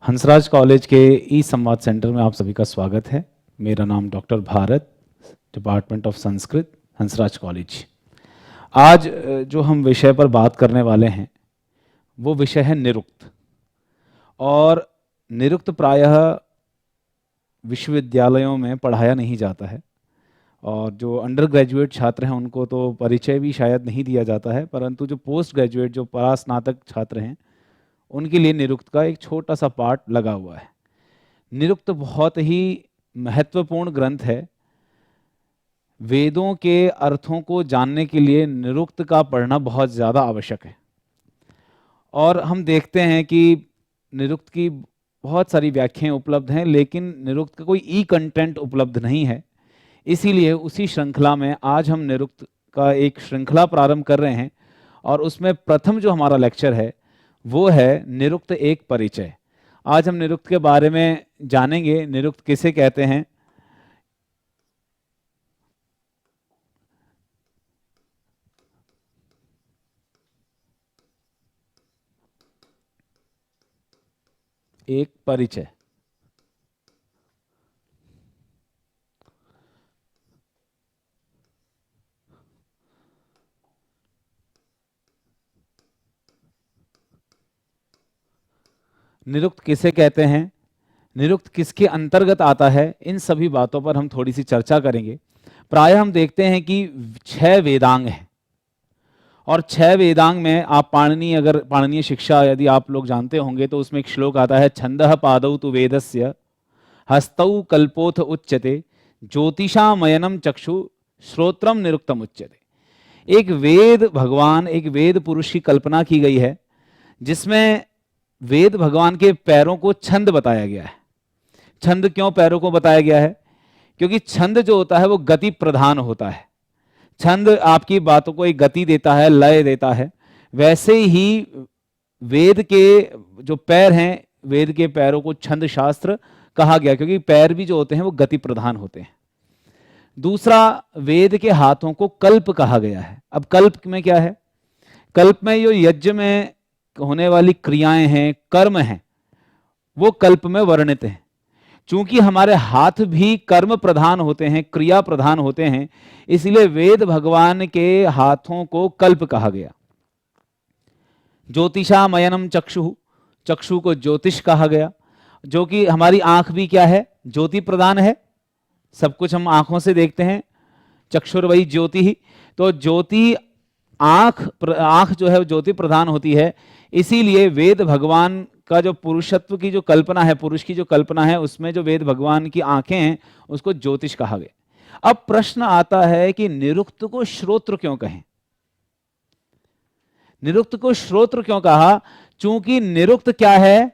Hansraj college के ई संवाद centre में आप सभी का स्वागत है। मेरा नाम doctor Bharat, department of Sanskrit, Hansraj college. आज जो हम विषय पर बात करने वाले हैं वो विषय है निरुक्त। और निरुक्त प्रायः विश्वविद्यालयों में पढ़ाया नहीं जाता है और जो अंडर ग्रेजुएट छात्र हैं उनको तो परिचय भी शायद नहीं दिया जाता है, परंतु जो पोस्ट ग्रेजुएट जो परास्नातक छात्र हैं उनके लिए निरुक्त का एक छोटा सा पार्ट लगा हुआ है। निरुक्त बहुत ही महत्वपूर्ण ग्रंथ है। वेदों के अर्थों को जानने के लिए निरुक्त का पढ़ना बहुत ज़्यादा आवश्यक है। और हम देखते हैं कि निरुक्त की बहुत सारी व्याख्याएं उपलब्ध हैं, लेकिन निरुक्त का कोई ई कंटेंट उपलब्ध नहीं है। इसीलिए उसी श्रृंखला में आज हम निरुक्त का एक श्रृंखला प्रारंभ कर रहे हैं और उसमें प्रथम जो हमारा लेक्चर है वो है निरुक्त एक परिचय। आज हम निरुक्त के बारे में जानेंगे, निरुक्त किसे कहते हैं, एक परिचय। निरुक्त किसे कहते हैं, निरुक्त किसके अंतर्गत आता है, इन सभी बातों पर हम थोड़ी सी चर्चा करेंगे। प्रायः हम देखते हैं कि 6 वेदांग हैं और 6 वेदांग में आप पाणिनीय शिक्षा यदि आप लोग जानते होंगे तो उसमें एक श्लोक आता है, छंदः पादौ तु वेदस्य हस्तौ कल्पोथ उच्यते ज्योतिषामयनम चक्षु श्रोत्रम निरुक्तम उच्यते। एक वेद भगवान, एक वेद पुरुष की कल्पना की गई है जिसमें वेद भगवान के पैरों को छंद बताया गया है। छंद क्यों पैरों को बताया गया है? क्योंकि छंद जो होता है वो गति प्रधान होता है। छंद आपकी बातों को एक गति देता है, लय देता है। वैसे ही वेद के जो पैर हैं, वेद के पैरों को छंद शास्त्र कहा गया क्योंकि पैर भी जो होते हैं वो गति प्रधान होते हैं। दूसरा, वेद के हाथों को कल्प कहा गया है। अब कल्प में क्या है? कल्प में जो यज्ञ में होने वाली क्रियाएं हैं, कर्म हैं, वो कल्प में वर्णित हैं। चूंकि हमारे हाथ भी कर्म प्रधान होते हैं, क्रिया प्रधान होते हैं, इसलिए वेद भगवान के हाथों को कल्प कहा गया। ज्योतिषामयनम चक्षु, चक्षु को ज्योतिष कहा गया, जो कि हमारी आंख भी क्या है? ज्योति प्रदान है। सब कुछ हम आंखों से देखते हैं। चक्षुर्वई ज्योति ही, तो ज्योति आंख जो है ज्योति प्रधान होती है। इसीलिए वेद भगवान का जो पुरुषत्व की जो कल्पना है, पुरुष की जो कल्पना है, उसमें जो वेद भगवान की आंखें हैं उसको ज्योतिष कहा गया। अब प्रश्न आता है कि निरुक्त को श्रोत्र क्यों कहें? निरुक्त को श्रोत्र क्यों कहा? चूंकि निरुक्त क्या है?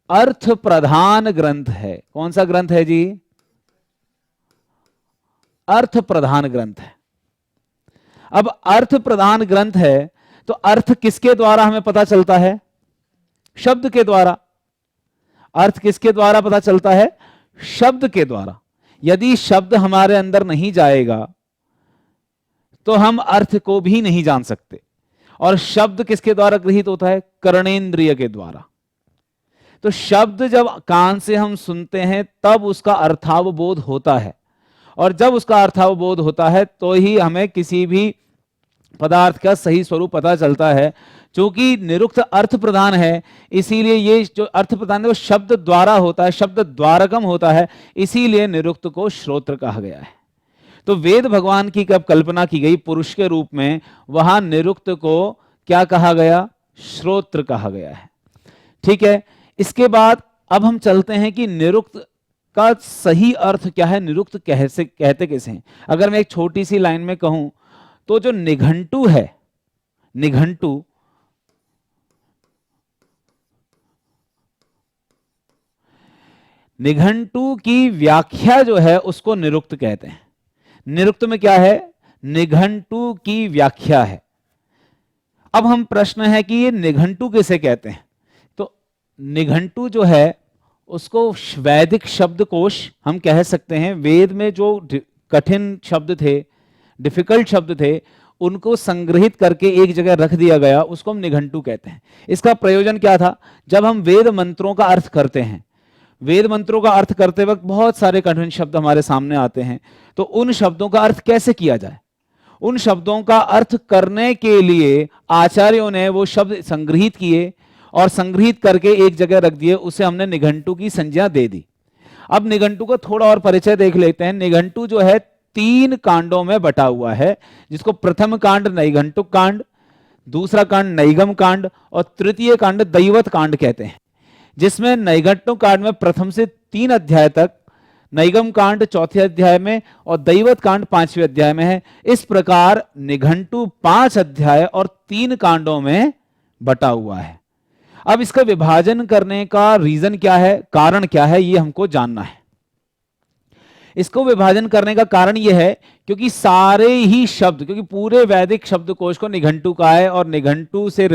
अर्थ प्रधान ग्रंथ है। कौन सा ग्रंथ है जी? अर्थ प्रधान ग्रंथ है। अब अर्थ प्रधान ग्रंथ है तो अर्थ किसके द्वारा हमें पता चलता है? शब्द के द्वारा। अर्थ किसके द्वारा पता चलता है? शब्द के द्वारा। यदि शब्द हमारे अंदर नहीं जाएगा तो हम अर्थ को भी नहीं जान सकते। और शब्द किसके द्वारा गृहीत होता है? कर्णेंद्रिय के द्वारा। तो शब्द जब कान से हम सुनते हैं तब उसका अर्थावबोध होता है, और जब उसका अर्थावबोध होता है तो ही हमें किसी भी पदार्थ का सही स्वरूप पता चलता है। क्योंकि निरुक्त अर्थ प्रधान है, इसीलिए ये जो अर्थ प्रधान है वो शब्द द्वारा होता है, शब्द द्वारकम होता है, इसीलिए निरुक्त को श्रोत्र कहा गया है। तो वेद भगवान की कब कल्पना की गई पुरुष के रूप में, वहां निरुक्त को क्या कहा गया? श्रोत्र कहा गया है। ठीक है। इसके बाद अब हम चलते हैं कि निरुक्त का सही अर्थ क्या है, निरुक्त कहते किसे हैं। अगर मैं एक छोटी सी लाइन में कहूं तो जो निघंटु है, निघंटु की व्याख्या जो है उसको निरुक्त कहते हैं। निरुक्त में क्या है? निघंटु की व्याख्या है। अब हम प्रश्न है कि ये निघंटु किसे कहते हैं? तो निघंटु जो है उसको वैदिक शब्दकोश हम कह सकते हैं। वेद में जो कठिन शब्द थे, डिफिकल्ट शब्द थे, उनको संग्रहित करके एक जगह रख दिया गया, उसको हम निघंटु कहते हैं। इसका प्रयोजन क्या था? जब हम वेद मंत्रों का अर्थ करते हैं, वेद मंत्रों का अर्थ करते वक्त बहुत सारे कठिन शब्द हमारे सामने आते हैं, तो उन शब्दों का अर्थ कैसे किया जाए, उन शब्दों का अर्थ करने के लिए आचार्यों ने वो शब्द संग्रहित किए और संग्रहित करके एक जगह रख दिए, उसे हमने निघंटु की संज्ञा दे दी। अब निघंटु को थोड़ा और परिचय देख लेते हैं। निघंटु जो है 3 कांडों में बटा हुआ है, जिसको प्रथम कांड नैघंटुक कांड, दूसरा कांड नैगम कांड और तृतीय कांड दैवत कांड कहते हैं। जिसमें नैघंटुक कांड में प्रथम से 3 अध्याय तक, नैगम कांड 4थे अध्याय में और दैवत कांड 5वें अध्याय में है। इस प्रकार निघंटु 5 अध्याय और 3 कांडों में बटा हुआ है। अब इसका विभाजन करने का रीजन क्या है, कारण क्या है, ये हमको जानना है। इसको विभाजन करने का कारण यह है क्योंकि सारे ही शब्द, क्योंकि पूरे वैदिक शब्दकोश को निघंटु का है और निघंटु से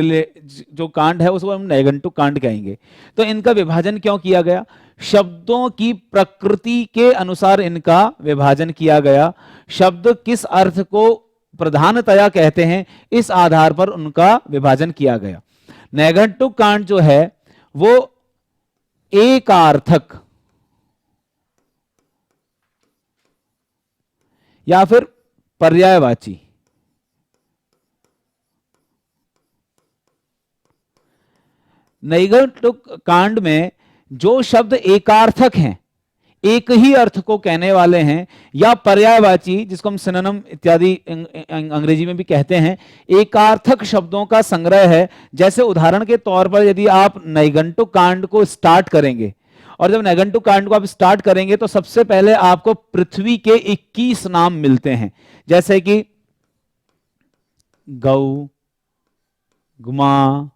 जो कांड है उसको हम नैघंटुक कांड कहेंगे। तो इनका विभाजन क्यों किया गया? शब्दों की प्रकृति के अनुसार इनका विभाजन किया गया। शब्द किस अर्थ को प्रधानतया कहते हैं, इस आधार पर उनका विभाजन किया गया। नैघंटुक कांड जो है वो एकार्थक या फिर पर्यायवाची, नैघंटुक कांड में जो शब्द एकार्थक हैं, एक ही अर्थ को कहने वाले हैं, या पर्यायवाची जिसको हम सिनोनिम इत्यादि अंग्रेजी में भी कहते हैं, एकार्थक शब्दों का संग्रह है। जैसे उदाहरण के तौर पर यदि आप नैघंटुक कांड को स्टार्ट करेंगे, और जब नैघंटुक कांड को आप स्टार्ट करेंगे तो सबसे पहले आपको पृथ्वी के 21 नाम मिलते हैं, जैसे कि गौ, गुमा,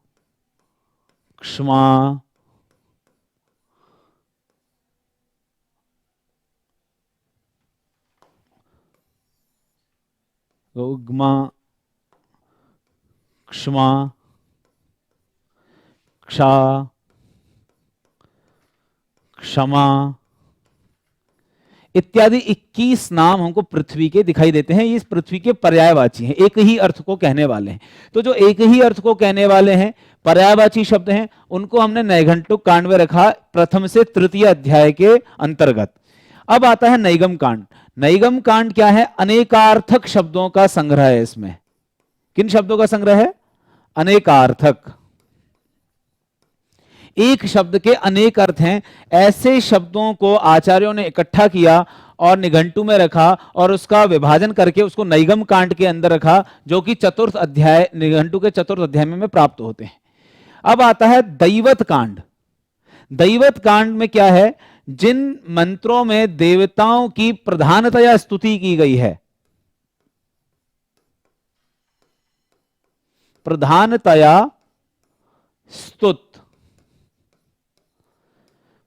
क्ष्मा, गौग्मा, क्ष्मा,क्षा, क्षमा इत्यादि 21 नाम हमको पृथ्वी के दिखाई देते हैं। ये इस पृथ्वी के पर्यायवाची हैं, एक ही अर्थ को कहने वाले हैं। तो जो एक ही अर्थ को कहने वाले हैं, पर्यायवाची शब्द हैं, उनको हमने नैघंटुक कांड में रखा, प्रथम से तृतीय अध्याय के अंतर्गत। अब आता है नैगम कांड। नैगम कांड क्या है? अनेकार्थक शब्दों का संग्रह है। इसमें किन शब्दों का संग्रह है? अनेकार्थक। एक शब्द के अनेक अर्थ हैं, ऐसे शब्दों को आचार्यों ने इकट्ठा किया और निघंटु में रखा और उसका विभाजन करके उसको नैगम कांड के अंदर रखा, जो कि चतुर्थ अध्याय, निघंटु के चतुर्थ अध्याय में प्राप्त होते हैं। अब आता है दैवत कांड। दैवत कांड में क्या है? जिन मंत्रों में देवताओं की प्रधानतया स्तुति की गई है, प्रधानतया स्तुत,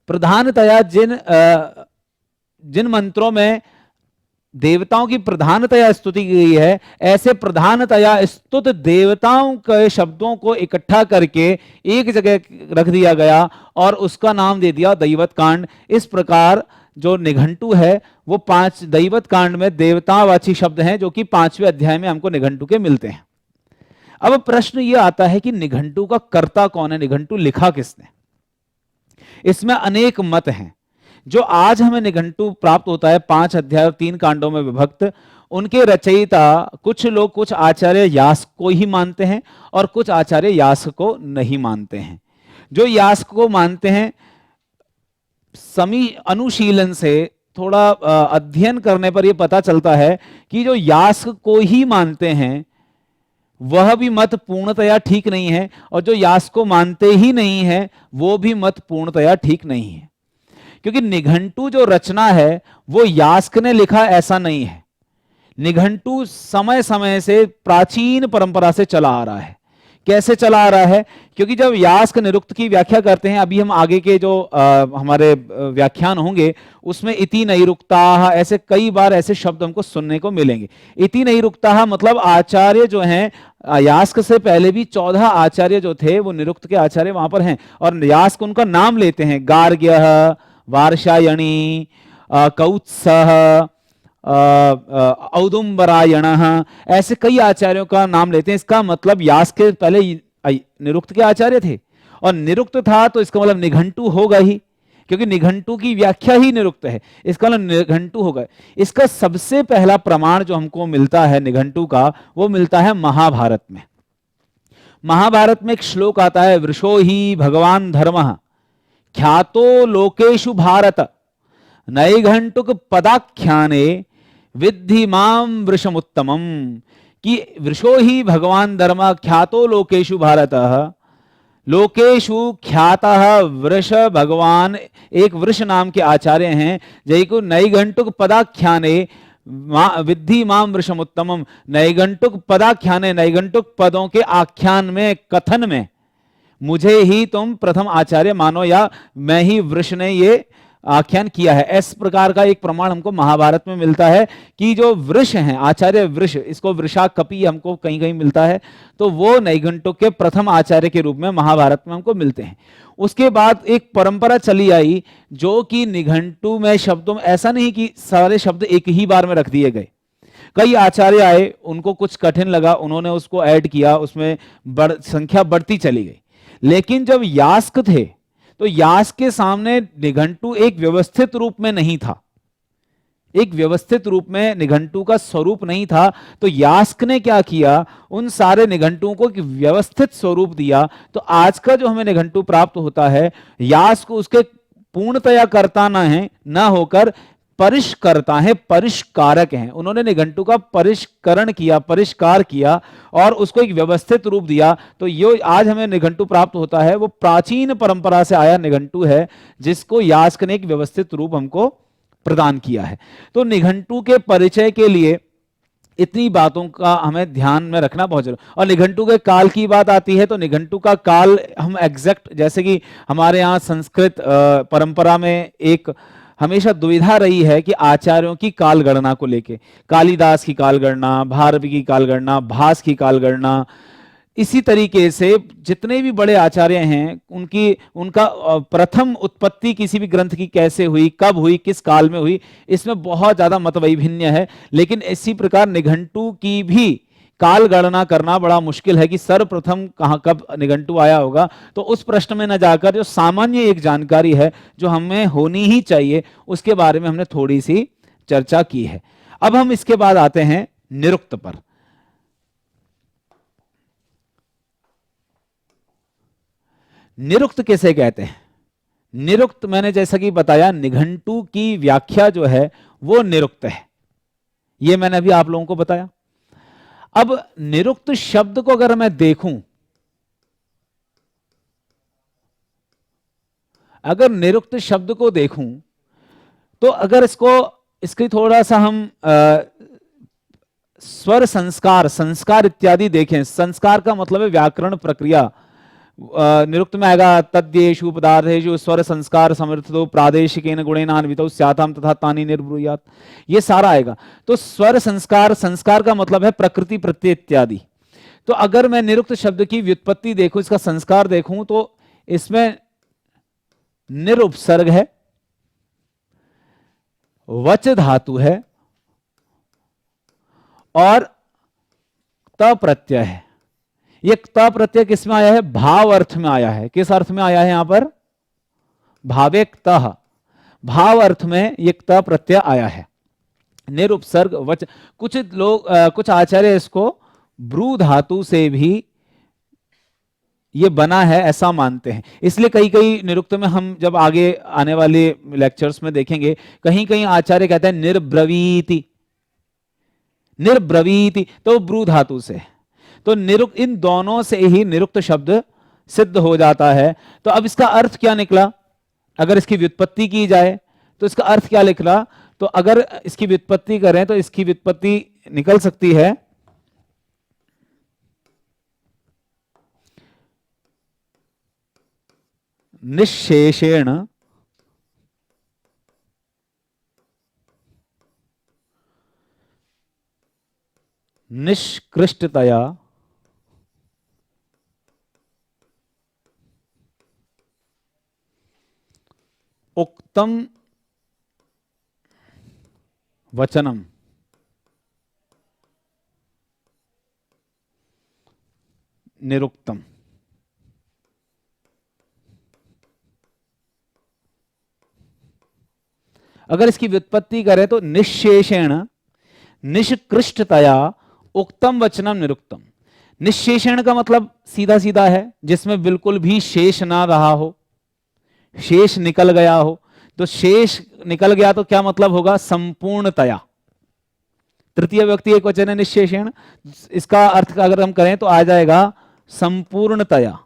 प्रधानतया जिन मंत्रों में देवताओं की प्रधानतया स्तुति की गई है, ऐसे प्रधानतया स्तुत देवताओं के शब्दों को इकट्ठा करके एक जगह रख दिया गया और उसका नाम दे दिया दैवत कांड। इस प्रकार जो निघंटु है वो 5 दैवत कांड में देवतावाची शब्द हैं, जो कि 5वें अध्याय में हमको निघंटु के मिलते हैं। अब प्रश्न ये आता है कि निघंटु का कर्ता कौन है, निघंटु लिखा किसने? इसमें अनेक मत हैं। जो आज हमें निघंटु प्राप्त होता है 5 अध्याय और 3 कांडों में विभक्त, उनके रचयिता कुछ लोग, कुछ आचार्य यास्क को ही मानते हैं और कुछ आचार्य यास्क को नहीं मानते हैं। जो यास्क को मानते हैं, समी अनुशीलन से थोड़ा अध्ययन करने पर यह पता चलता है कि जो यास्क को ही मानते हैं वह भी मत पूर्णतया ठीक नहीं है, और जो यास्क को मानते ही नहीं है वो भी मत पूर्णतया ठीक नहीं है। क्योंकि निघंटु जो रचना है वो यास्क ने लिखा ऐसा नहीं है। निघंटु समय समय से प्राचीन परंपरा से चला आ रहा है। कैसे चला आ रहा है? क्योंकि जब यास्क निरुक्त की व्याख्या करते हैं, अभी हम आगे के जो हमारे व्याख्यान होंगे उसमें इति नैरुक्ताः, ऐसे कई बार ऐसे शब्द हमको सुनने को मिलेंगे। इति नैरुक्ताः मतलब आचार्य जो हैं, यास्क से पहले भी 14 आचार्य जो थे वो निरुक्त के आचार्य वहां पर हैं, और यास्क उनका नाम लेते हैं। गार्ग्यः, वार्षायणी, कौत्सः, औदुंबरायणः, ऐसे कई आचार्यों का नाम लेते हैं। इसका मतलब यास्क के पहले निरुक्त के आचार्य थे, और निरुक्त था तो इसका मतलब निघंटु होगा ही, क्योंकि निघंटु की व्याख्या ही निरुक्त है, इसका मतलब निघंटु होगा। इसका सबसे पहला प्रमाण जो हमको मिलता है निघंटु का, वो मिलता है महाभारत में। महाभारत में एक श्लोक आता है, वृषो ही भगवान धर्मः ख्यातो लोकेशु भारत नैघंटुक पदाख्याने विद्धि माम वृषमुत्तमम, कि वृषो ही भगवान धर्म ख्यातो लोकेशु भारत, लोकेशु ख्यातः वृष भगवान, एक वृष नाम के आचार्य हैं, जैको नैघंटुक पदाख्याने विद्धि माम वृषमुत्तमम, नैघंटुक पदाख्याने, नैघंटुक पदों के आख्यान में, कथन में मुझे ही तुम प्रथम आचार्य मानो, या मैं ही वृष ने ये आख्यान किया है। इस प्रकार का एक प्रमाण हमको महाभारत में मिलता है कि जो वृष हैं, आचार्य वृष, इसको वृषा कपि हमको कहीं कहीं मिलता है, तो वो नैघंटुक के प्रथम आचार्य के रूप में महाभारत में हमको मिलते हैं। उसके बाद एक परंपरा चली आई जो कि निघंटु में शब्दों में, ऐसा नहीं कि सारे शब्द एक ही बार में रख दिए गए, कई आचार्य आए, उनको कुछ कठिन लगा, उन्होंने उसको ऐड किया, उसमें संख्या बढ़ती चली गई। लेकिन जब यास्क थे तो यास्क के सामने निघंटु एक व्यवस्थित रूप में नहीं था, एक व्यवस्थित रूप में निघंटु का स्वरूप नहीं था। तो यास्क ने क्या किया, उन सारे निघंटुओं को एक व्यवस्थित स्वरूप दिया। तो आज का जो हमें निघंटु प्राप्त होता है, यास्क उसके पूर्णतया कर्ता ना है, ना होकर परिष्कर्ता है, परिष्कारक हैं। उन्होंने निघंटु का परिष्करण किया, परिष्कार किया और उसको एक व्यवस्थित रूप दिया। तो ये आज हमें निघंटु प्राप्त होता है, वो प्राचीन परंपरा से आया निघंटु है, जिसको यास्क ने एक व्यवस्थित रूप हमको प्रदान किया है। तो निघंटु के परिचय के लिए इतनी बातों का हमें ध्यान में रखना बहुत जरूरी। और निघंटु के काल की बात आती है तो निघंटु का काल हम एग्जैक्ट, जैसे कि हमारे यहाँ संस्कृत परंपरा में एक हमेशा दुविधा रही है कि आचार्यों की काल गणना को लेके, कालिदास की काल गणना, भारवी की काल गणना, भास की काल गणना, इसी तरीके से जितने भी बड़े आचार्य हैं उनका प्रथम उत्पत्ति किसी भी ग्रंथ की कैसे हुई, कब हुई, किस काल में हुई, इसमें बहुत ज्यादा मतवैभिन्य है। लेकिन इसी प्रकार निघंटु की भी काल गणना करना बड़ा मुश्किल है कि सर्वप्रथम कहां कब निघंटु आया होगा। तो उस प्रश्न में न जाकर जो सामान्य एक जानकारी है जो हमें होनी ही चाहिए, उसके बारे में हमने थोड़ी सी चर्चा की है। अब हम इसके बाद आते हैं निरुक्त पर। निरुक्त किसे कहते हैं? निरुक्त मैंने जैसा कि बताया, निघंटु की व्याख्या जो है वो निरुक्त है, ये मैंने अभी आप लोगों को बताया। अब निरुक्त शब्द को अगर मैं देखूं, अगर निरुक्त शब्द को देखूं तो अगर इसकी थोड़ा सा हम स्वर संस्कार, संस्कार इत्यादि देखें, संस्कार का मतलब है व्याकरण प्रक्रिया। निरुक्त में आएगा तद्येषु पदार्थेषु स्वर संस्कार समर्थतो प्रादेशिकेन गुणेनान्वितौ स्याताम तथा तानि निर्ब्रूयात्, ये सारा आएगा। तो स्वर संस्कार, संस्कार का मतलब है प्रकृति प्रत्यय इत्यादि। तो अगर मैं निरुक्त शब्द की व्युत्पत्ति देखूं, इसका संस्कार देखूं, तो इसमें निरुपसर्ग है, वच धातु है और त प्रत्यय है। ये त प्रत्यय किसमें आया है? भाव अर्थ में आया है। किस अर्थ में आया है? यहां पर भावेक तः, भाव अर्थ में ये त प्रत्यय आया है। निरुपसर्ग वच, कुछ लोग कुछ आचार्य इसको ब्रू धातु से भी ये बना है ऐसा मानते हैं। इसलिए कई कई निरुक्त में हम जब आगे आने वाले लेक्चर्स में देखेंगे, कहीं कहीं आचार्य कहते हैं निर्ब्रवीति, निर्ब्रवीति, तो ब्रू धातु से। तो निरुक्त, इन दोनों से ही निरुक्त शब्द सिद्ध हो जाता है। तो अब इसका अर्थ क्या निकला? अगर इसकी व्युत्पत्ति की जाए तो इसका अर्थ क्या निकला? तो अगर इसकी व्युत्पत्ति करें तो इसकी व्युत्पत्ति निकल सकती है निशेषेण निष्कृष्टतया उक्तम वचनम। निरुक्तम। अगर इसकी व्युत्पत्ति करें तो निशेषेण निष्कृष्टतया उक्तम वचनम निरुक्तम। निशेषण का मतलब सीधा सीधा है, जिसमें बिल्कुल भी शेष ना रहा हो, शेष निकल गया हो। तो शेष निकल गया तो क्या मतलब होगा? संपूर्णतया। तृतीय व्यक्ति एक वचन है निशेषण, इसका अर्थ अगर हम करें तो आ जाएगा संपूर्णतया।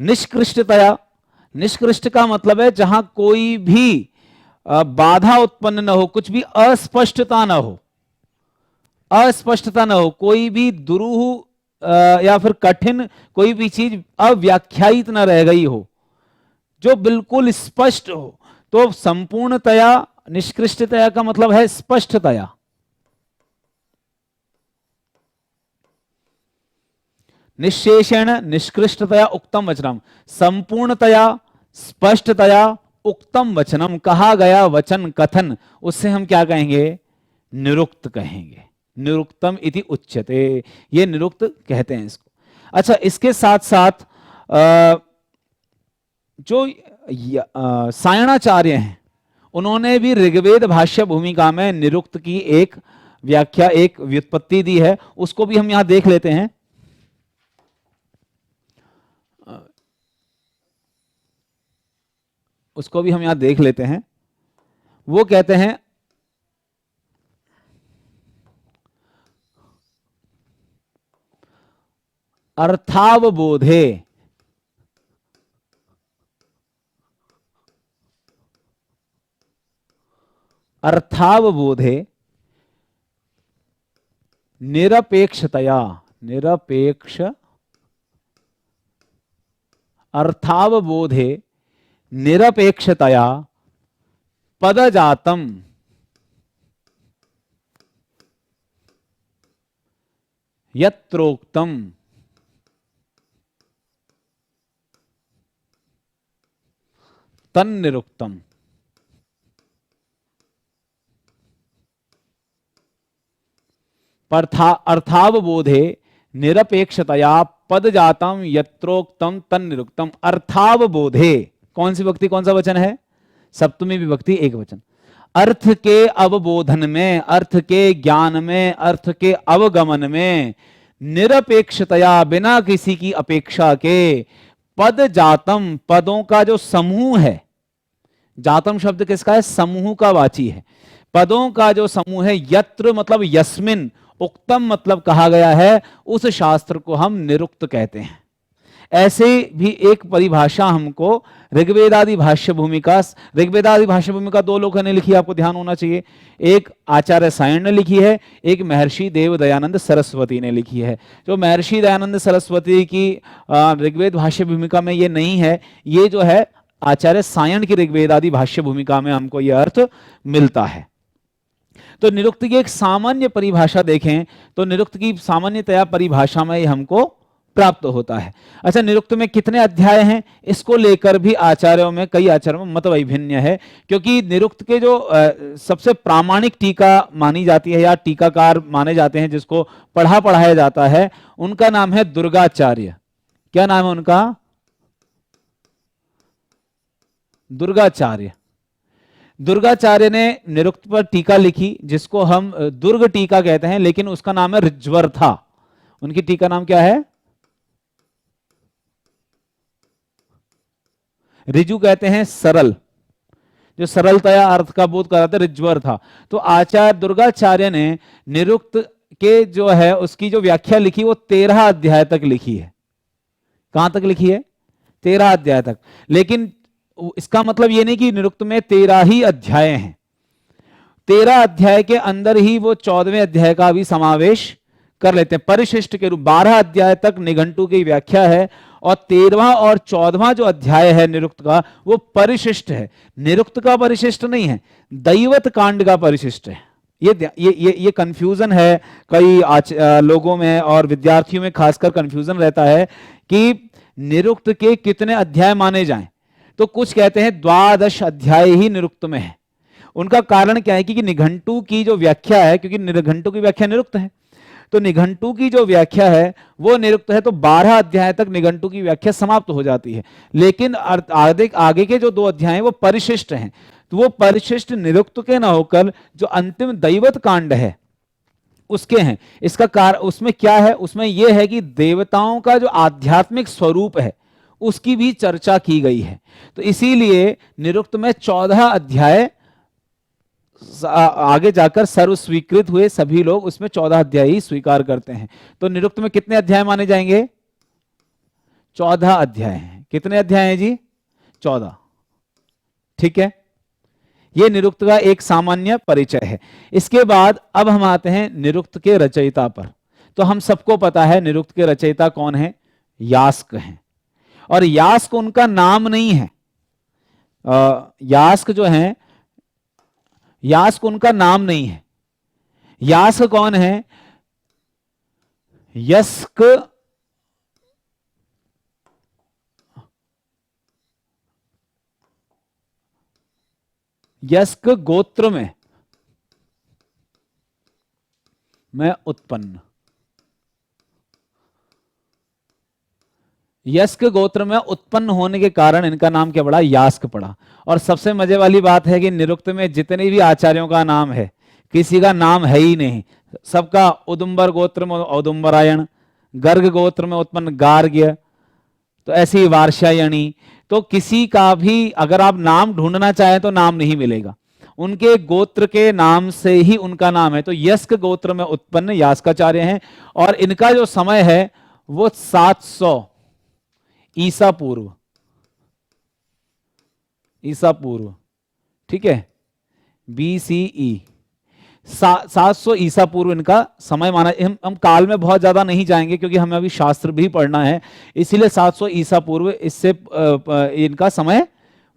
निष्कृष्टतया, निष्कृष्ट का मतलब है जहां कोई भी बाधा उत्पन्न न हो, कुछ भी अस्पष्टता न हो, अस्पष्टता न हो, कोई भी दुरूह या फिर कठिन कोई भी चीज अव्याख्यायित न रह गई हो, जो बिल्कुल स्पष्ट हो। तो संपूर्णतया, निष्कृष्टतया का मतलब है स्पष्टतया। निशेषण निष्कृष्टतया उक्तम वचनम, संपूर्णतया स्पष्टतया उक्तम वचनम, कहा गया वचन कथन, उससे हम क्या कहेंगे? निरुक्त कहेंगे। निरुक्तम इति उच्यते, ये निरुक्त कहते हैं इसको। अच्छा, इसके साथ साथ जो सायणाचार्य हैं, उन्होंने भी ऋग्वेद भाष्य भूमिका में निरुक्त की एक व्याख्या, एक व्युत्पत्ति दी है, उसको भी हम यहां देख लेते हैं। उसको भी हम यहां देख लेते हैं। वो कहते हैं अर्थावबोधे अर्थावबोधे निरपेक्षतया, निरपेक्ष अर्थावबोधे निरपेक्षतया पदजातम यत्रोक्तम तन्निरुक्तम। अर्थावबोधे निरपेक्षतया पदजातम यत्रोक्तम तन्निरुक्तम। अर्थावबोधे, कौन सी विभक्ति, कौन सा वचन है? सप्तमी विभक्ति एक वचन। अर्थ के अवबोधन में, अर्थ के ज्ञान में, अर्थ के अवगमन में निरपेक्षतया, बिना किसी की अपेक्षा के, पद जातम, पदों का जो समूह है, जातम शब्द किसका है? समूह का वाची है। पदों का जो समूह है, यत्र मतलब यस्मिन, उक्तम मतलब कहा गया है, उस शास्त्र को हम निरुक्त कहते हैं। ऐसे भी एक परिभाषा हमको ऋग्वेदादि भाष्य भूमिका, ऋग्वेदादि भाष्य भूमिका दो लोगों ने लिखी, आपको ध्यान होना चाहिए। एक आचार्य सायण ने लिखी है, एक महर्षि देव दयानंद सरस्वती ने लिखी है। जो महर्षि दयानंद सरस्वती की ऋग्वेद भाष्य भूमिका में ये नहीं है, ये जो है आचार्य सायण की ऋग्वेदादि भाष्य भूमिका में हमको यह अर्थ मिलता है। तो निरुक्त की एक सामान्य परिभाषा देखें तो निरुक्त की सामान्यतया परिभाषा में हमको प्राप्त होता है। अच्छा, निरुक्त में कितने अध्याय हैं, इसको लेकर भी आचार्यों में, कई आचार्यों में मत वैभिन्न है, क्योंकि निरुक्त के जो सबसे प्रामाणिक टीका मानी जाती है या टीकाकार माने जाते हैं, जिसको पढ़ा पढ़ाया जाता है, उनका नाम है दुर्गाचार्य। क्या नाम है उनका? दुर्गाचार्य। दुर्गाचार्य ने निरुक्त पर टीका लिखी, जिसको हम दुर्ग टीका कहते हैं, लेकिन उसका नाम है ऋज्वर्था। उनकी टीका नाम क्या है? ऋजु कहते हैं सरल, जो सरलतया अर्थ का बोध कराते, ऋज्वर्था। तो आचार्य दुर्गाचार्य ने निरुक्त के जो है उसकी जो व्याख्या लिखी, वो 13 अध्याय तक लिखी है। कहां तक लिखी है? 13 अध्याय तक। लेकिन इसका मतलब ये नहीं कि निरुक्त में 13 ही अध्याय हैं। 13 अध्याय के अंदर ही वो 14वें अध्याय का भी समावेश कर लेते हैं परिशिष्ट के रूप। 12 अध्याय तक निघंटु की व्याख्या है, और 13वां और 14वां जो अध्याय है निरुक्त का, वो परिशिष्ट है। निरुक्त का परिशिष्ट नहीं है, दैवत कांड का परिशिष्ट है। ये कंफ्यूजन है कई लोगों में, और विद्यार्थियों में खासकर कंफ्यूजन रहता है कि निरुक्त के कितने अध्याय माने जाएं। तो कुछ कहते हैं 12 अध्याय ही निरुक्त में है, उनका कारण क्या है कि निघंटु की जो व्याख्या है, क्योंकि निघंटु की व्याख्या निरुक्त है, तो निघंटु की जो व्याख्या है वो निरुक्त है, तो 12 अध्याय तक निघंटु की व्याख्या समाप्त हो जाती है। लेकिन आगे के जो 2 अध्याय वो परिशिष्ट हैं, तो वो परिशिष्ट निरुक्त के न होकर जो अंतिम दैवत कांड है उसके हैं। इसका कारण उसमें क्या है, उसमें यह है कि देवताओं का जो आध्यात्मिक स्वरूप है उसकी भी चर्चा की गई है। तो इसीलिए निरुक्त में 14 अध्याय आगे जाकर सर्व स्वीकृत हुए, सभी लोग उसमें 14 अध्याय ही स्वीकार करते हैं। तो निरुक्त में कितने अध्याय माने जाएंगे? 14 अध्याय हैं। कितने अध्याय हैं जी? 14। ठीक है, यह निरुक्त का एक सामान्य परिचय है। इसके बाद अब हम आते हैं निरुक्त के रचयिता पर। तो हम सबको पता है निरुक्त के रचयिता कौन है? यास्क हैं। और यास्क उनका नाम नहीं है, यास्क जो है, यास्क उनका नाम नहीं है। यास्क कौन है? यस्क यस्क गोत्र में उत्पन्न, यस्क गोत्र में उत्पन्न होने के कारण इनका नाम क्या पड़ा? यास्क पड़ा। और सबसे मजे वाली बात है कि निरुक्त में जितने भी आचार्यों का नाम है, किसी का नाम है ही नहीं, सबका उदुम्बर गोत्र में औदुम्बरायण, गर्ग गोत्र में उत्पन्न गार्ग्य, तो ऐसे ही वार्षायणी। तो किसी का भी अगर आप नाम ढूंढना चाहें तो नाम नहीं मिलेगा, उनके गोत्र के नाम से ही उनका नाम है। तो यस्क गोत्र में उत्पन्न यास्काचार्य हैं और इनका जो समय है वो 700 ईसा पूर्व, ठीक है, BCE 700 ईसा पूर्व इनका समय माना। हम काल में बहुत ज्यादा नहीं जाएंगे क्योंकि हमें अभी शास्त्र भी पढ़ना है, इसीलिए 700 ईसा पूर्व इससे इनका समय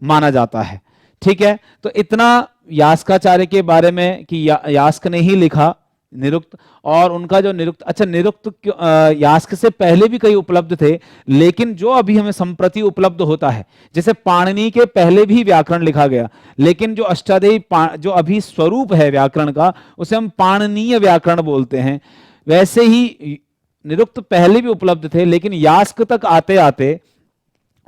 माना जाता है। ठीक है, तो इतना यास्काचार्य के बारे में कि यास्क ने ही लिखा निरुक्त। और उनका जो निरुक्त, अच्छा निरुक्त यास्क से पहले भी कई उपलब्ध थे, लेकिन जो अभी हमें संप्रति उपलब्ध होता है, जैसे पाणिनि के पहले भी व्याकरण लिखा गया, लेकिन जो अष्टाध्यायी जो अभी स्वरूप है व्याकरण का उसे हम पाणिनीय व्याकरण बोलते हैं। वैसे ही निरुक्त पहले भी उपलब्ध थे, लेकिन यास्क तक आते आते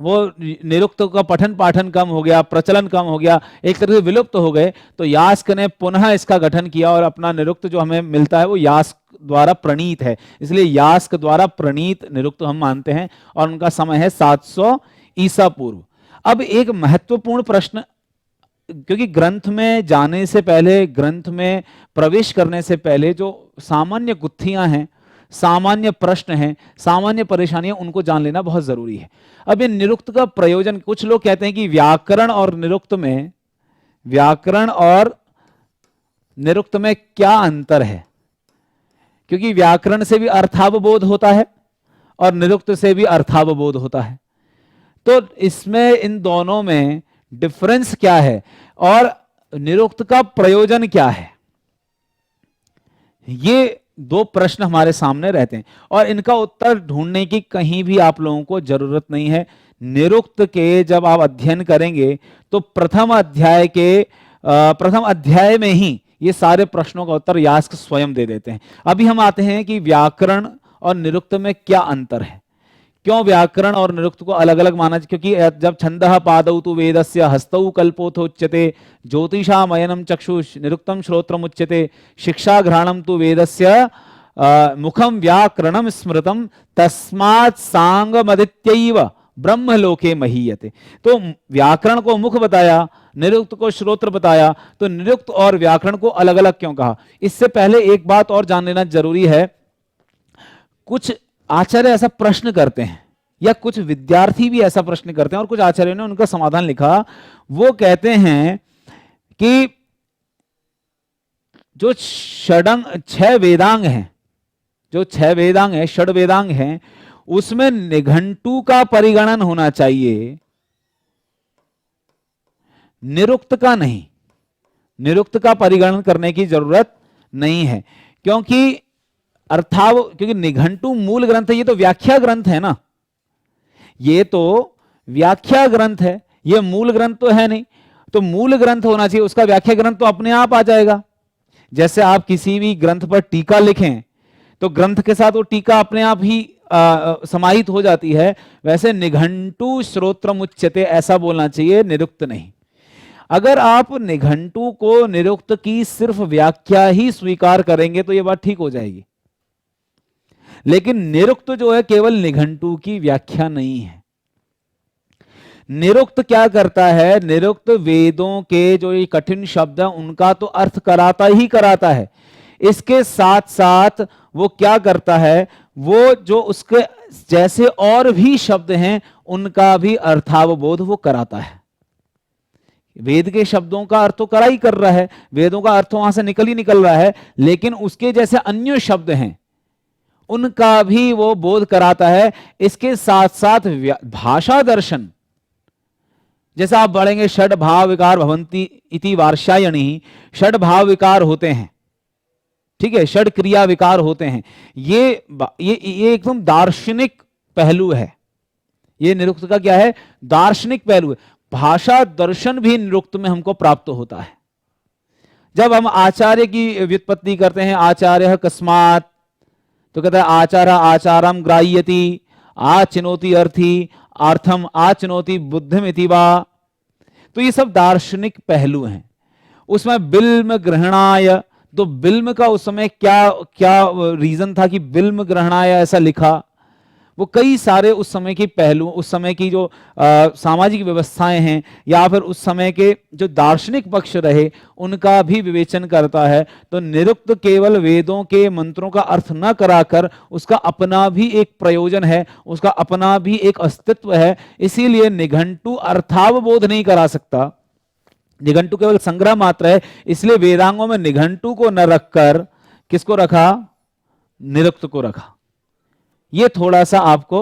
वो निरुक्त का पठन पाठन कम हो गया, प्रचलन कम हो गया, एक तरह से विलुप्त हो गए। तो यास्क ने पुनः इसका गठन किया और अपना निरुक्त जो हमें मिलता है वो यास्क द्वारा प्रणीत है, इसलिए यास्क द्वारा प्रणीत निरुक्त हम मानते हैं। और उनका समय है 700 ईसा पूर्व। अब एक महत्वपूर्ण प्रश्न, क्योंकि ग्रंथ में जाने से पहले, ग्रंथ में प्रवेश करने से पहले जो सामान्य गुत्थियां हैं, सामान्य प्रश्न हैं, सामान्य परेशानियां, उनको जान लेना बहुत जरूरी है। अब ये निरुक्त का प्रयोजन, कुछ लोग कहते हैं कि व्याकरण और निरुक्त में क्या अंतर है, क्योंकि व्याकरण से भी अर्थावबोध होता है और निरुक्त से भी अर्थावबोध होता है। तो इसमें इन दोनों में डिफरेंस क्या है और निरुक्त का प्रयोजन क्या है, ये 2 प्रश्न हमारे सामने रहते हैं और इनका उत्तर ढूंढने की कहीं भी आप लोगों को जरूरत नहीं है। निरुक्त के जब आप अध्ययन करेंगे तो प्रथम अध्याय में ही ये सारे प्रश्नों का उत्तर यास्क स्वयं दे देते हैं। अभी हम आते हैं कि व्याकरण और निरुक्त में क्या अंतर है, क्यों व्याकरण और निरुक्त को अलग अलग माना, क्योंकि जब छंदः पादौ तु वेदस्य हस्तौ कल्पोथोच्यते ज्योतिषामयनं चक्षुष निरुक्तं श्रोत्रम उच्यते शिक्षाघ्राणं तु वेदस्य मुखम व्याकरणम स्मृतम तस्मात् सांगमदित्यैव ब्रह्मलोके महीयते। तो व्याकरण को मुख बताया, निरुक्त को श्रोत्र बताया, तो निरुक्त और व्याकरण को अलग अलग क्यों कहा? इससे पहले एक बात और जान लेना जरूरी है। कुछ आचार्य ऐसा प्रश्न करते हैं या कुछ विद्यार्थी भी ऐसा प्रश्न करते हैं और कुछ आचार्यों ने उनका समाधान लिखा। वो कहते हैं कि जो 6 वेदांग हैं, जो 6 वेदांग हैं, षड वेदांग हैं, उसमें निघंटु का परिगणन होना चाहिए, निरुक्त का नहीं। निरुक्त का परिगणन करने की जरूरत नहीं है, क्योंकि क्योंकि निघंटु मूल ग्रंथ है, ये तो व्याख्या ग्रंथ है ना, ये तो व्याख्या ग्रंथ है, ये मूल ग्रंथ तो है नहीं। तो मूल ग्रंथ होना चाहिए, उसका व्याख्या ग्रंथ तो अपने आप आ जाएगा। जैसे आप किसी भी ग्रंथ पर टीका लिखें तो ग्रंथ के साथ वो टीका अपने आप ही समाहित हो जाती है, वैसे निघंटु श्रोत्रमुच्यते ऐसा बोलना चाहिए, निरुक्त नहीं। अगर आप निघंटु को निरुक्त की सिर्फ व्याख्या ही स्वीकार करेंगे तो यह बात ठीक हो जाएगी, लेकिन निरुक्त जो है केवल निघंटु की व्याख्या नहीं है। निरुक्त क्या करता है? निरुक्त वेदों के जो ये कठिन शब्द है उनका तो अर्थ कराता ही कराता है, इसके साथ साथ वो क्या करता है, वो जो उसके जैसे और भी शब्द हैं उनका भी अर्थावबोध वो कराता है। वेद के शब्दों का अर्थ तो करा ही कर रहा है, वेदों का अर्थ वहां से निकल ही निकल रहा है, लेकिन उसके जैसे अन्य शब्द हैं उनका भी वो बोध कराता है। इसके साथ साथ भाषा दर्शन, जैसे आप बढ़ेंगे षड भाव विकार भवंती इति वार्षायणी, षड भाव विकार होते हैं, ठीक है, षड क्रिया विकार होते हैं। ये एकदम दार्शनिक पहलू है, ये निरुक्त का क्या है? दार्शनिक पहलू है। भाषा दर्शन भी निरुक्त में हमको प्राप्त होता है। जब हम आचार्य की व्युत्पत्ति करते हैं, आचार्य कस्मात्, तो कहता है आचार्य आचारम ग्राह्यति, आचिनोति अर्थी अर्थम आचिनोति बुद्धिम इति वा। तो ये सब दार्शनिक पहलू हैं। उसमें बिल्म ग्रहणाय, तो बिल्म का उस समय क्या क्या रीजन था कि बिल्म ग्रहणाय ऐसा लिखा? वो कई सारे उस समय के पहलू, उस समय की जो सामाजिक व्यवस्थाएं हैं या फिर उस समय के जो दार्शनिक पक्ष रहे उनका भी विवेचन करता है। तो निरुक्त केवल वेदों के मंत्रों का अर्थ न कराकर उसका अपना भी एक प्रयोजन है, उसका अपना भी एक अस्तित्व है। इसीलिए निघंटु अर्थावबोध नहीं करा सकता, निघंटु केवल संग्रह मात्र है। इसलिए वेदांगों में निघंटु को न रखकर किसको रखा? निरुक्त को रखा। ये थोड़ा सा आपको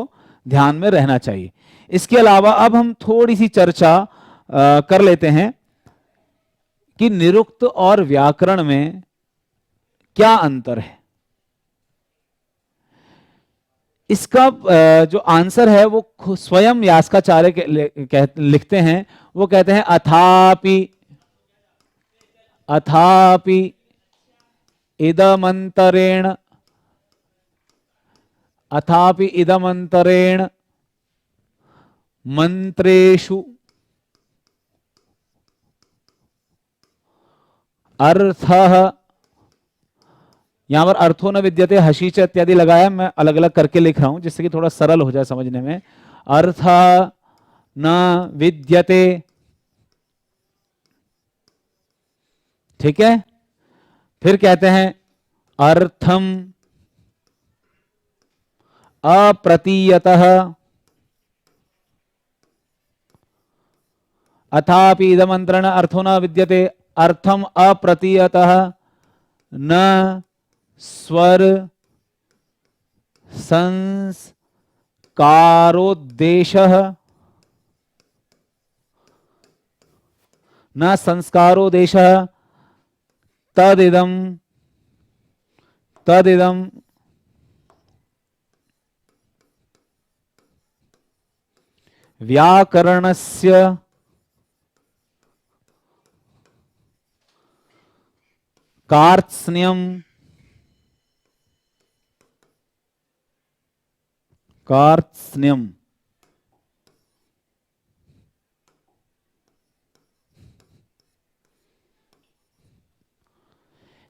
ध्यान में रहना चाहिए। इसके अलावा अब हम थोड़ी सी चर्चा कर लेते हैं कि निरुक्त और व्याकरण में क्या अंतर है। इसका जो आंसर है वो स्वयं यास्काचार्य लिखते हैं। वो कहते हैं अथापि इदमंतरेण, अथापि इदमंतरेण मंत्रेषु अर्थः, यहां पर अर्थो न विद्यते हशीच इत्यादि लगाया, मैं अलग अलग करके लिख रहा हूं जिससे कि थोड़ा सरल हो जाए समझने में। अर्थ न विद्यते, ठीक है। फिर कहते हैं अर्थम अप्रतीयतः, अथापि इदमंत्रण अर्थो न विद्यते, अर्थम अप्रतीयतः न स्वर संस्कारोद्देशः, न संस्कारोद्देशः तदिदं व्याकरणस्य कार्त्स्न्यम्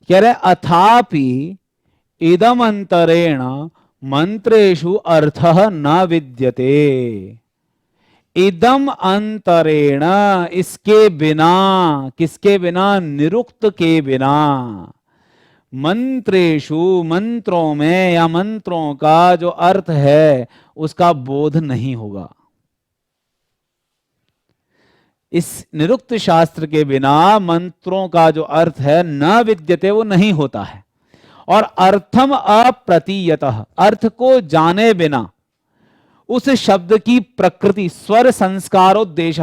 कह रहे अथापि इदम अंतरेण मंत्रेषु अर्थः न विद्यते। इदम अंतरेण, इसके बिना, किसके बिना? निरुक्त के बिना। मंत्रेषु, मंत्रों में या मंत्रों का जो अर्थ है उसका बोध नहीं होगा। इस निरुक्त शास्त्र के बिना मंत्रों का जो अर्थ है न विद्यते, वो नहीं होता है। और अर्थम अप्रतीयतः, अर्थ को जाने बिना उस शब्द की प्रकृति, स्वर संस्कारोद्देश,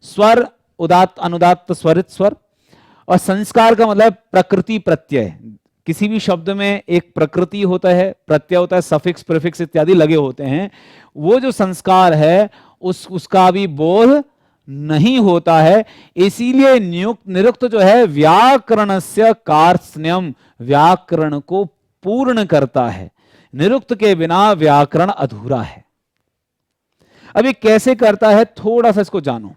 स्वर उदात्त अनुदात्त स्वरित स्वर, और संस्कार का मतलब प्रकृति प्रत्यय। किसी भी शब्द में एक प्रकृति होता है, प्रत्यय होता है, सफिक्स प्रीफिक्स इत्यादि लगे होते हैं। वो जो संस्कार है उसका भी बोध नहीं होता है। इसीलिए निरुक्त जो है व्याकरणस्य कार्त्स्न्यम, व्याकरण को पूर्ण करता है। निरुक्त के बिना व्याकरण अधूरा है। अब ये कैसे करता है, थोड़ा सा इसको जानो।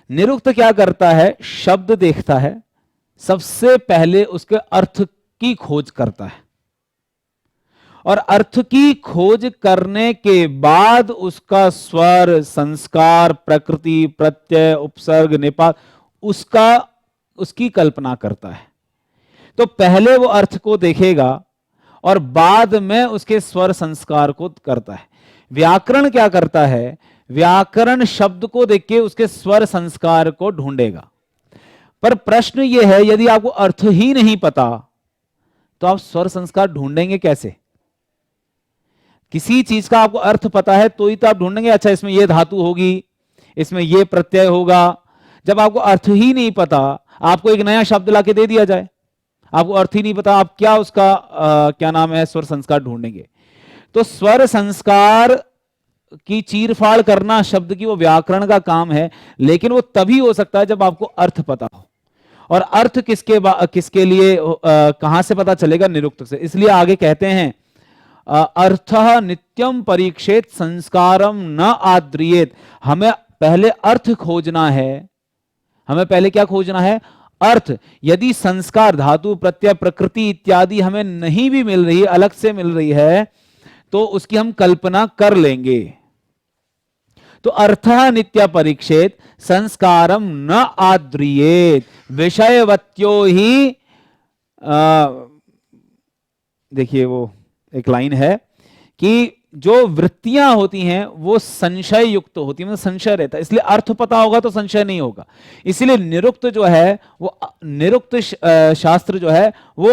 निरुक्त क्या करता है, शब्द देखता है, सबसे पहले उसके अर्थ की खोज करता है, और अर्थ की खोज करने के बाद उसका स्वर, संस्कार, प्रकृति, प्रत्यय, उपसर्ग, निपात, उसकी कल्पना करता है। तो पहले वो अर्थ को देखेगा और बाद में उसके स्वर संस्कार को करता है। व्याकरण क्या करता है, व्याकरण शब्द को देख के उसके स्वर संस्कार को ढूंढेगा। पर प्रश्न यह है, यदि आपको अर्थ ही नहीं पता तो आप स्वर संस्कार ढूंढेंगे कैसे? किसी चीज का आपको अर्थ पता है तो ही तो आप ढूंढेंगे, अच्छा इसमें यह धातु होगी, इसमें यह प्रत्यय होगा। जब आपको अर्थ ही नहीं पता, आपको एक नया शब्द लाके दे दिया जाए, आपको अर्थ ही नहीं पता, आप क्या उसका क्या नाम है, स्वर संस्कार ढूंढेंगे? तो स्वर संस्कार की चीरफाड़ करना शब्द की वो व्याकरण का काम है, लेकिन वो तभी हो सकता है जब आपको अर्थ पता हो। और अर्थ किसके लिए कहां से पता चलेगा? निरुक्त से। इसलिए आगे कहते हैं अर्थः नित्यम परीक्षेत संस्कारम न आद्रियेत। हमें पहले अर्थ खोजना है। हमें पहले क्या खोजना है? अर्थ। यदि संस्कार, धातु, प्रत्यय, प्रकृति इत्यादि हमें नहीं भी मिल रही है, अलग से मिल रही है, तो उसकी हम कल्पना कर लेंगे। तो अर्थः नित्य परीक्षेत संस्कारम न आद्रियेत विषयवत्यो ही। देखिए वो एक लाइन है कि जो वृत्तियां होती हैं वो संशय युक्त होती है, मतलब संशय रहता है, इसलिए अर्थ पता होगा तो संशय नहीं होगा। इसलिए निरुक्त जो है वो निरुक्त शास्त्र जो है वो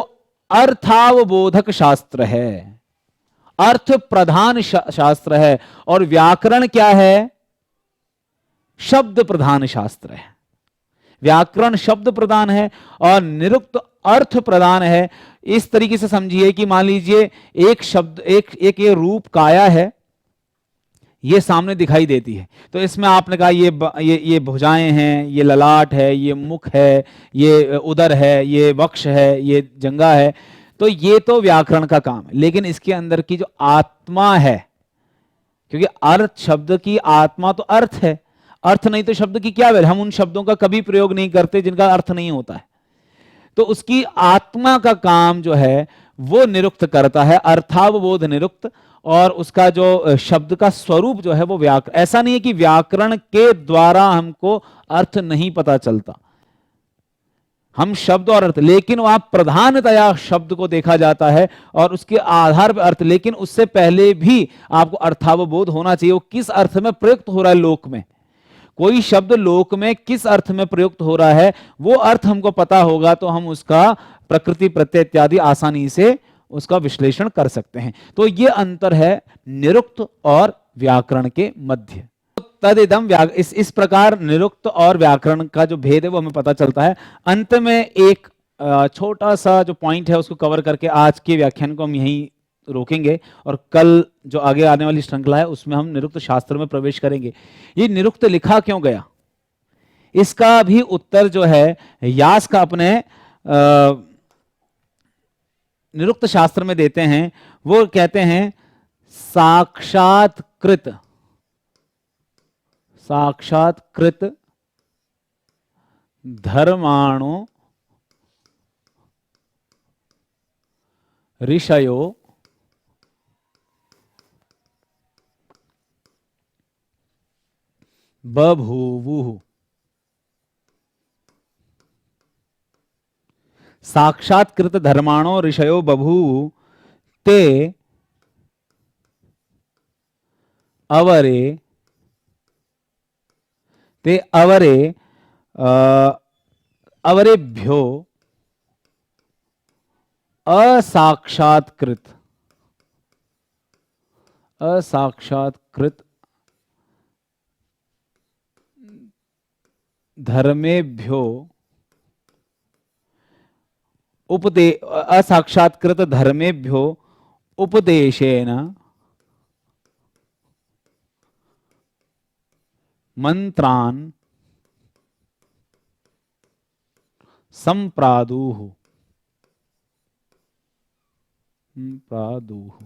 अर्थावबोधक शास्त्र है, अर्थ प्रधान शास्त्र है। और व्याकरण क्या है? शब्द प्रधान शास्त्र है। व्याकरण शब्द प्रधान है और निरुक्त अर्थ प्रधान है। इस तरीके से समझिए कि मान लीजिए एक शब्द, एक ये रूप काया है, ये सामने दिखाई देती है, तो इसमें आपने कहा ये भुजाएं हैं, ये ललाट है, ये मुख है, ये उदर है, ये वक्ष है, ये जंघा है। तो ये तो व्याकरण का काम है, लेकिन इसके अंदर की जो आत्मा है, क्योंकि अर्थ शब्द की आत्मा तो अर्थ है, अर्थ नहीं तो शब्द की क्या वैल्यू? हम उन शब्दों का कभी प्रयोग नहीं करते जिनका अर्थ नहीं होता है। तो उसकी आत्मा का काम जो है वो निरुक्त करता है, अर्थावबोध निरुक्त। और उसका जो शब्द का स्वरूप जो है वो व्याकरण। ऐसा नहीं है कि व्याकरण के द्वारा हमको अर्थ नहीं पता चलता, हम शब्द और अर्थ, लेकिन वहां प्रधानतया शब्द को देखा जाता है और उसके आधार पर अर्थ। लेकिन उससे पहले भी आपको अर्थावबोध होना चाहिए, वो किस अर्थ में प्रयुक्त हो रहा है लोक में। कोई शब्द लोक में किस अर्थ में प्रयुक्त हो रहा है, वो अर्थ हमको पता होगा तो हम उसका प्रकृति, प्रत्यय इत्यादि आसानी से उसका विश्लेषण कर सकते हैं। तो ये अंतर है निरुक्त और व्याकरण के मध्य। तदिदम इस प्रकार निरुक्त और व्याकरण का जो भेद है वो हमें पता चलता है। अंत में एक छोटा सा जो पॉइंट है उसको कवर करके आज के व्याख्यान को हम यहीं रोकेंगे और कल जो आगे आने वाली श्रृंखला है उसमें हम निरुक्त शास्त्र में प्रवेश करेंगे। ये निरुक्त लिखा क्यों गया, इसका भी उत्तर जो है यास का अपने निरुक्त शास्त्र में देते हैं। वो कहते हैं साक्षात्कृत धर्माणो ऋषयो बभूवुः। साक्षात्कृत धर्माणो ऋषयो बभूवुः ते अवरेभ्यो असाक्षात्कृत धर्मेभ्यो असाक्षात्कृत धर्मेभ्यो उपदेशेन मंत्रान संप्रादुः प्रादुः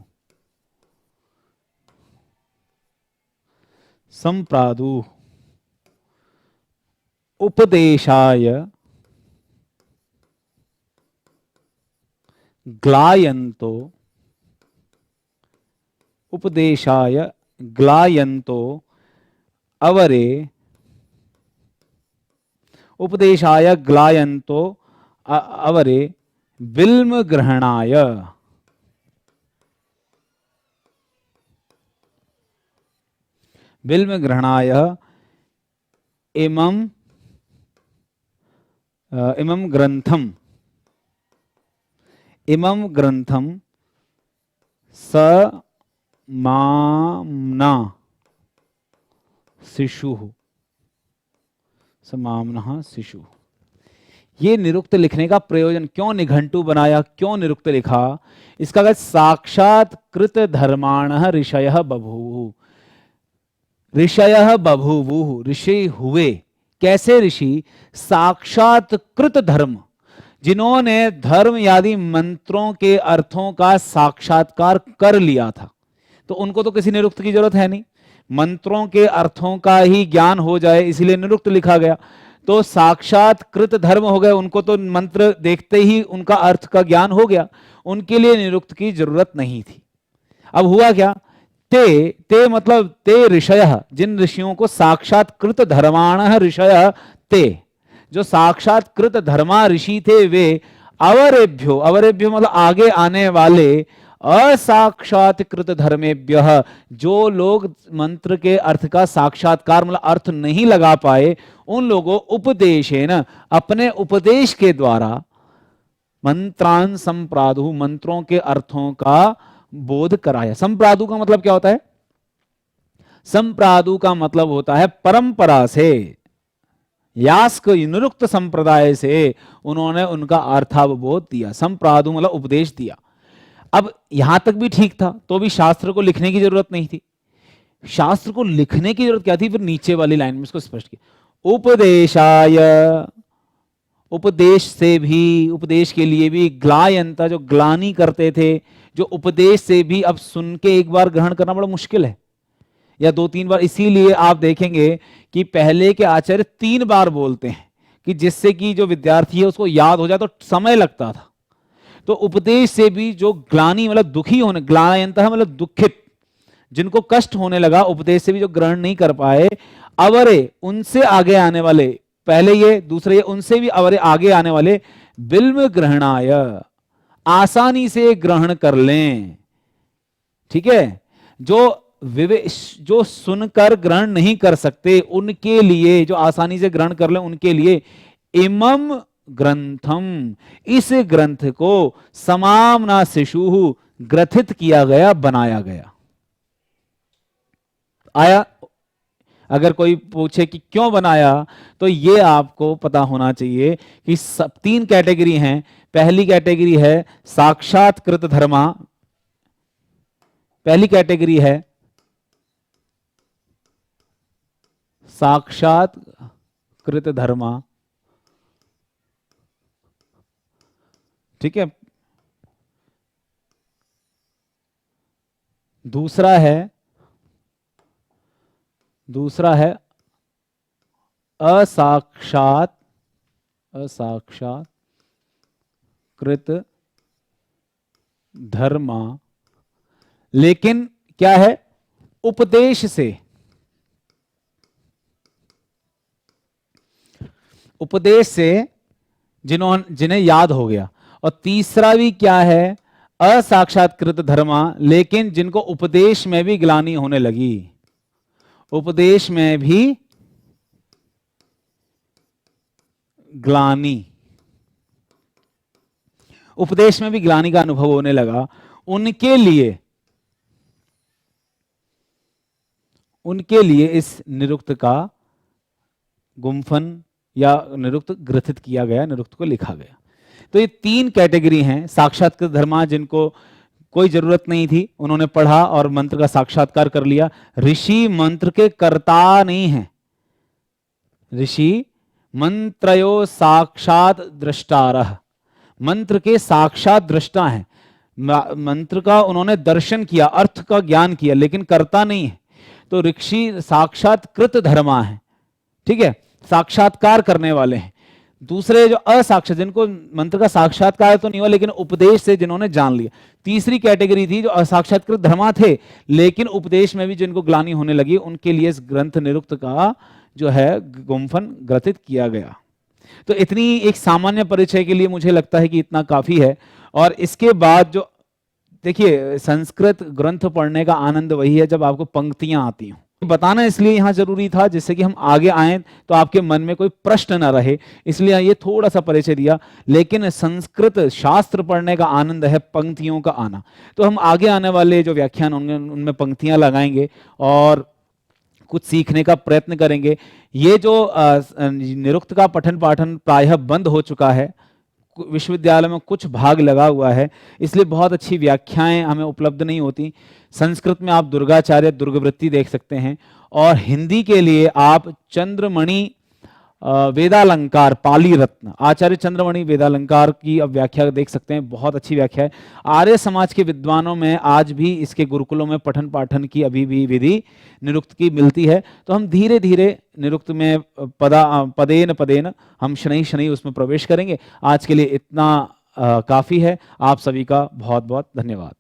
संप्रादुः उपदेशाय ग्लायन्तो उपदेशाय ग्लायन्तो अवरे उपदेशाय ग्लायन्तो अवरे बिल्म ग्रहणाय बिल्म ग्रहणाय इमं ग्रंथम समाम्ना शिशुः समाम्ना शिशु। ये निरुक्त लिखने का प्रयोजन, क्यों निघंटु बनाया, क्यों निरुक्त लिखा? इसका अगर साक्षात्कृत धर्माणः ऋषयः बभूवुः, ऋषयः बभूवुः, ऋषि हुए। कैसे ऋषि? साक्षात्कृत धर्म, जिन्होंने धर्म आदि मंत्रों के अर्थों का साक्षात्कार कर लिया था। तो उनको तो किसी निरुक्त की जरूरत है नहीं, मंत्रों के अर्थों का ही ज्ञान हो जाए, इसलिए निरुक्त लिखा गया। तो साक्षात्कृत धर्म हो गए, उनको तो मंत्र देखते ही उनका अर्थ का ज्ञान हो गया, उनके लिए निरुक्त की जरूरत नहीं थी। अब हुआ क्या? ते मतलब ते ऋषयः, जिन ऋषियों को साक्षात्कृत धर्माणः ऋषयः, ते जो साक्षात्कृत धर्मा ऋषि थे, वे अवरेभ्यो, अवरेभ्यो मतलब आगे आने वाले, असाक्षात्कृत धर्मेभ्यः, जो लोग मंत्र के अर्थ का साक्षात्कार मतलब अर्थ नहीं लगा पाए, उन लोगों उपदेशेन, अपने उपदेश के द्वारा, मंत्रान संप्रादु, मंत्रों के अर्थों का बोध कराया। संप्रादु का मतलब क्या होता है? संप्रादु का मतलब होता है परंपरा से, यास्क निरुक्त संप्रदाय से उन्होंने उनका अर्थावबोध दिया। संप्रादु मतलब उपदेश दिया। अब यहां तक भी ठीक था, तो भी शास्त्र को लिखने की जरूरत नहीं थी। शास्त्र को लिखने की जरूरत क्या थी? फिर नीचे वाली लाइन में इसको स्पष्ट किया, उपदेशाय, उपदेश से भी, उपदेश के लिए भी, ग्लायंता जो ग्लानी करते थे, जो उपदेश से भी, अब सुन के एक बार ग्रहण करना बड़ा मुश्किल है, या 2-3 बार। इसीलिए आप देखेंगे कि पहले के आचार्य 3 बार बोलते हैं, कि जिससे कि जो विद्यार्थी है उसको याद हो जाए, तो समय लगता था। तो उपदेश से भी जो ग्लानी मतलब दुखी होने, ग्लायंतः मतलब दुखित, जिनको कष्ट होने लगा, उपदेश से भी जो ग्रहण नहीं कर पाए, अवरे उनसे आगे आने वाले, पहले ये दूसरे ये, उनसे भी अवरे आगे आने वाले, बिल्म ग्रहणाय, आसानी से ग्रहण कर लें। ठीक है? जो सुनकर ग्रहण नहीं कर सकते, उनके लिए, जो आसानी से ग्रहण कर लें, उनके लिए इमम ग्रंथम, इस ग्रंथ को समाम्ना शिशु, ग्रथित किया गया, बनाया गया। आया? अगर कोई पूछे कि क्यों बनाया, तो ये आपको पता होना चाहिए कि सब 3 कैटेगरी हैं। पहली कैटेगरी है साक्षात्कृत धर्मा, पहली कैटेगरी है साक्षात्कृत धर्मा, ठीक है। दूसरा है असाक्षात्कृत धर्मा, लेकिन क्या है? उपदेश से, जिन्हें याद हो गया। और तीसरा भी क्या है? असाक्षात्कृत धर्मा, लेकिन जिनको उपदेश में भी ग्लानि होने लगी, उपदेश में भी ग्लानि, उपदेश में भी ग्लानि का अनुभव होने लगा, उनके लिए इस निरुक्त का गुम्फन या निरुक्त ग्रथित किया गया, निरुक्त को लिखा गया। तो ये 3 कैटेगरी हैं। साक्षात्कृत धर्मा, जिनको कोई जरूरत नहीं थी, उन्होंने पढ़ा और मंत्र का साक्षात्कार कर लिया। ऋषि मंत्र के कर्ता नहीं है, ऋषि मंत्रयो साक्षात दृष्टारः, मंत्र के साक्षात दृष्टा हैं। मंत्र का उन्होंने दर्शन किया, अर्थ का ज्ञान किया, लेकिन करता नहीं है। तो ऋषि साक्षात्कृत धर्मा है, ठीक है, साक्षात्कार करने वाले हैं। दूसरे जो असाक्षात, जिनको मंत्र का साक्षात्कार तो नहीं हुआ लेकिन उपदेश से जिन्होंने जान लिया। तीसरी कैटेगरी थी जो असाक्षात्कृत धर्मा थे लेकिन उपदेश में भी जिनको ग्लानि होने लगी, उनके लिए इस ग्रंथ निरुक्त का जो है गुम्फन ग्रथित किया गया। तो इतनी एक सामान्य परिचय के लिए मुझे लगता है कि इतना काफी है। और इसके बाद जो देखिए, संस्कृत ग्रंथ पढ़ने का आनंद वही है जब आपको पंक्तियां आती हों। बताना इसलिए यहां जरूरी था जिससे कि हम आगे आएं तो आपके मन में कोई प्रश्न ना रहे, इसलिए ये थोड़ा सा परिचय दिया। लेकिन संस्कृत शास्त्र पढ़ने का आनंद है पंक्तियों का आना। तो हम आगे आने वाले जो व्याख्यान होंगे उनमें पंक्तियां लगाएंगे और कुछ सीखने का प्रयत्न करेंगे। ये जो निरुक्त का पठन पाठन प्रायः बंद हो चुका है, विश्वविद्यालय में कुछ भाग लगा हुआ है, इसलिए बहुत अच्छी व्याख्याएं हमें उपलब्ध नहीं होती। संस्कृत में आप दुर्गाचार्य दुर्गवृत्ति देख सकते हैं, और हिंदी के लिए आप चंद्रमणि वेदालंकार पाली रत्न, आचार्य चंद्रमणि वेदालंकार की अब व्याख्या देख सकते हैं, बहुत अच्छी व्याख्या है। आर्य समाज के विद्वानों में आज भी इसके गुरुकुलों में पठन पाठन की अभी भी विधि निरुक्त की मिलती है। तो हम धीरे धीरे निरुक्त में पदेन पदेन हम शनै शनै उसमें प्रवेश करेंगे। आज के लिए इतना काफी है। आप सभी का बहुत बहुत धन्यवाद।